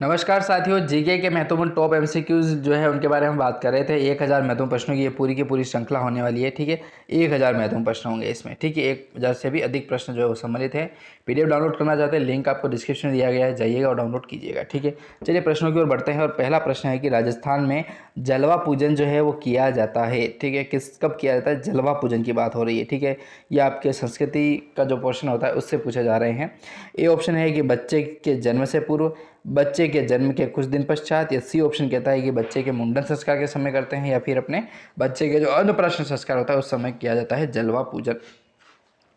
नमस्कार साथियों, जीके के महत्वपूर्ण टॉप एमसीक्यूज जो है उनके बारे में बात कर रहे थे। 1000 महत्वपूर्ण प्रश्नों की ये पूरी की पूरी श्रृंखला होने वाली है। ठीक है, 1000 महत्वपूर्ण प्रश्न होंगे इसमें। ठीक है, 1000 से भी अधिक प्रश्न जो है वो सम्मिलित है। पीडीएफ डाउनलोड करना चाहते हैं, लिंक आपको डिस्क्रिप्शन में दिया गया है, जाइएगा और डाउनलोड कीजिएगा। ठीक है, चलिए प्रश्नों की ओर बढ़ते हैं। और पहला प्रश्न है कि राजस्थान में जलवा पूजन जो है वो किया जाता है। ठीक है, कब किया जाता है? जलवा पूजन की बात हो रही है। ठीक है, ये आपके संस्कृति का जो पोर्शन होता है उससे पूछे जा रहे हैं। ए ऑप्शन है कि बच्चे के जन्म से पूर्व, बच्चे के जन्म के कुछ दिन पश्चात, या सी ऑप्शन कहता है कि बच्चे के मुंडन संस्कार के समय करते हैं, या फिर अपने बच्चे के जो अन्नप्राशन संस्कार होता है उस समय किया जाता है जलवा पूजन।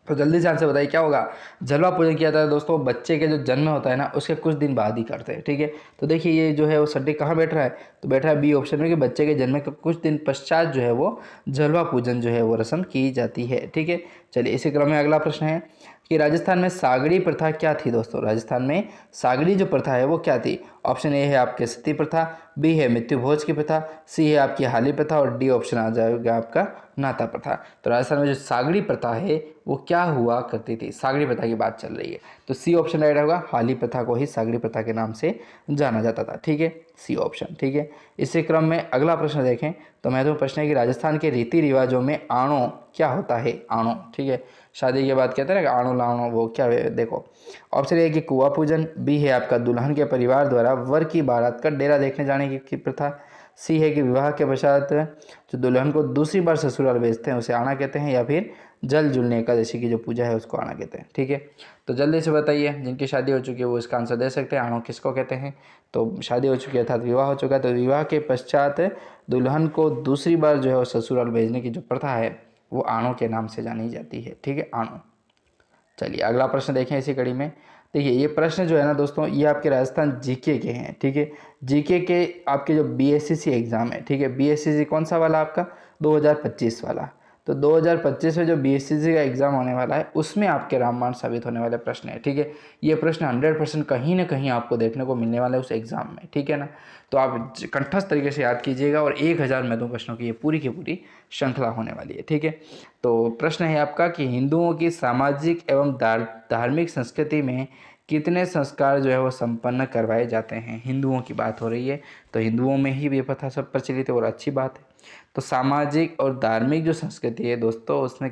तो जल्दी से आंसर बताइए क्या होगा। जलवा पूजन किया जाता है दोस्तों बच्चे के जो जन्म होता है ना उसके कुछ दिन बाद ही करते हैं। ठीक है, तो देखिए ये जो है वो सटीक कहाँ बैठ रहा है, तो बैठ रहा है बी ऑप्शन में कि बच्चे के जन्म के कुछ दिन पश्चात जो है वो जलवा पूजन जो है वो रस्म की जाती है। ठीक है, चलिए इसी क्रम में अगला प्रश्न है कि राजस्थान में सागड़ी प्रथा क्या थी दोस्तों। राजस्थान में सागड़ी जो प्रथा है वो क्या थी। ऑप्शन ए है आपके सती प्रथा, बी है मृत्यु भोज की प्रथा, सी है आपकी हाली प्रथा, और डी ऑप्शन आ जाएगा आपका नाता प्रथा। तो राजस्थान में जो सागड़ी प्रथा है वो क्या हुआ करती थी, सागड़ी प्रथा की बात चल रही है, तो सी ऑप्शन राइट होगा। हाली प्रथा को ही सागड़ी प्रथा के नाम से जाना जाता था। ठीक है, सी ऑप्शन। ठीक है, इसी क्रम में अगला प्रश्न देखें तो महत्वपूर्ण प्रश्न है कि राजस्थान के रीति रिवाजों में आणो क्या होता है। आणो, ठीक है, शादी के बाद कहते हैं ना कि आणो लाणो, वो क्या है देखो। ऑप्शन ए कि कुआं पूजन, बी है आपका दुल्हन के परिवार द्वारा वर की बारात का डेरा देखने जाने की प्रथा, सी है कि विवाह के पश्चात जो दुल्हन को दूसरी बार ससुराल भेजते हैं उसे आना कहते हैं, या फिर जल जुलने एकादशी की जो पूजा है उसको आना कहते हैं। ठीक है, तो जल्दी से बताइए, जिनकी शादी हो चुकी है वो इसका आंसर दे सकते हैं। आणो किसको कहते हैं, तो शादी हो चुकी है अर्थात विवाह हो चुका है, तो विवाह के पश्चात दुल्हन को दूसरी बार जो है वो ससुराल भेजने की जो प्रथा है वो आणो के नाम से जानी जाती है। ठीक है, आणो। चलिए अगला प्रश्न देखें इसी कड़ी में। देखिए ये प्रश्न जो है ना दोस्तों ये आपके राजस्थान जीके के हैं। ठीक है, जीके के आपके जो बीएससीसी एग्ज़ाम है, ठीक है, बीएससीसी कौन सा वाला आपका 2025 वाला, तो 2025 में जो बीएससीसी का एग्ज़ाम होने वाला है उसमें आपके रामबाण साबित होने वाले प्रश्न है। ठीक है, ये प्रश्न 100% कहीं ना कहीं आपको देखने को मिलने वाला है उस एग्ज़ाम में। ठीक है ना, तो आप कंठस्थ तरीके से याद कीजिएगा, और 1000 महत्वपूर्ण प्रश्नों की ये पूरी की पूरी श्रृंखला होने वाली है। ठीक है, तो प्रश्न है आपका कि हिंदुओं की सामाजिक एवं धार्मिक संस्कृति में कितने संस्कार जो है वो संपन्न करवाए जाते हैं। हिंदुओं की बात हो रही है तो हिंदुओं में ही ये प्रथा सब प्रचलित है और अच्छी बात है। तो सामाजिक और धार्मिक जो संस्कृति है दोस्तों उसमें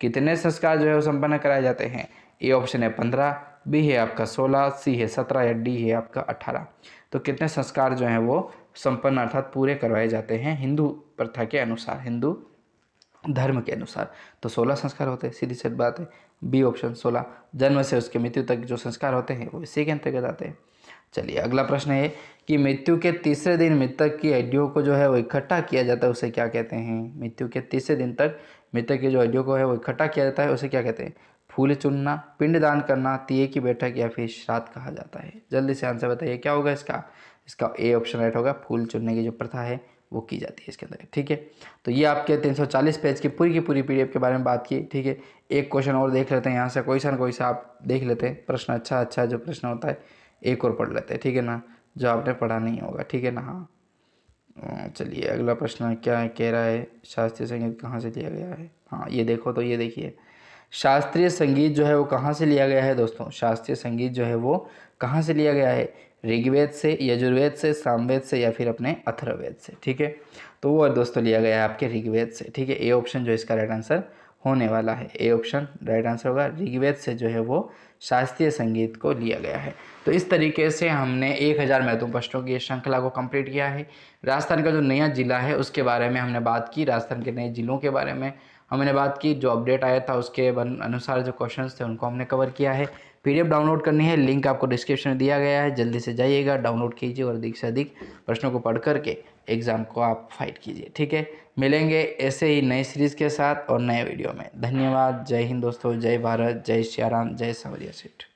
कितने संस्कार जो है वो संपन्न कराए जाते हैं। ए ऑप्शन है 15, बी है आपका 16, सी है 17, या डी है आपका 18। तो कितने संस्कार जो हैं वो संपन्न अर्थात पूरे करवाए जाते हैं हिंदू प्रथा के अनुसार, हिंदू धर्म के अनुसार। तो 16 संस्कार होते हैं, सीधी सी बात है, बी ऑप्शन 16। जन्म से उसके मृत्यु तक जो संस्कार होते हैं वो इसी के अंतर्गत आते हैं। चलिए अगला प्रश्न है कि मृत्यु के तीसरे दिन मृतक की हड्डियों को जो है वो इकट्ठा किया जाता है उसे क्या कहते हैं। मृत्यु के तीसरे दिन तक मृतक की जो हड्डियों को है वो इकट्ठा किया जाता है उसे क्या कहते हैं। फूल चुनना, पिंडदान करना, तिये की बैठक, या फिर श्राद्ध कहा जाता है। जल्दी से आंसर बताइए क्या होगा इसका। इसका ए ऑप्शन राइट होगा, फूल चुनने की जो प्रथा है वो की जाती है इसके अंदर। ठीक है, तो ये आपके 340 पेज की पूरी पीडीएफ के बारे में बात की। ठीक है, एक क्वेश्चन और देख लेते हैं यहाँ से, कोई सा आप देख लेते हैं प्रश्न, अच्छा जो प्रश्न होता है एक और पढ़ लेते हैं। ठीक है ना, जो आपने पढ़ा नहीं होगा। ठीक है ना, हाँ चलिए अगला प्रश्न क्या कह रहा है, शास्त्रीय संगीत कहाँ से लिया गया है। हाँ ये देखो, तो ये देखिए शास्त्रीय संगीत जो है वो कहाँ से लिया गया है दोस्तों। शास्त्रीय संगीत जो है वो कहाँ से लिया गया है, ऋग्वेद से, यजुर्वेद से, सामवेद से, या फिर अपने अथर्ववेद से। ठीक है, तो वो दोस्तों लिया गया है आपके ऋग्वेद से। ठीक है, ए ऑप्शन जो इसका राइट आंसर होने वाला है, ए ऑप्शन राइट आंसर होगा। ऋग्वेद से जो है वो शास्त्रीय संगीत को लिया गया है। तो इस तरीके से हमने 1000 महत्वपूर्ण प्रश्नों की श्रृंखला को कंप्लीट किया है। राजस्थान का जो नया जिला है उसके बारे में हमने बात की, राजस्थान के नए जिलों के बारे में हमने बात की, जो अपडेट आया था उसके अनुसार जो क्वेश्चंस थे उनको हमने कवर किया है। पीडीएफ डाउनलोड करनी है, लिंक आपको डिस्क्रिप्शन में दिया गया है, जल्दी से जाइएगा डाउनलोड कीजिए और अधिक से अधिक प्रश्नों को पढ़ करके एग्ज़ाम को आप फाइट कीजिए। ठीक है, मिलेंगे ऐसे ही नई सीरीज़ के साथ और नए वीडियो में। धन्यवाद, जय हिंद दोस्तों, जय भारत, जय श्री राम, जय सांवरिया सेठ।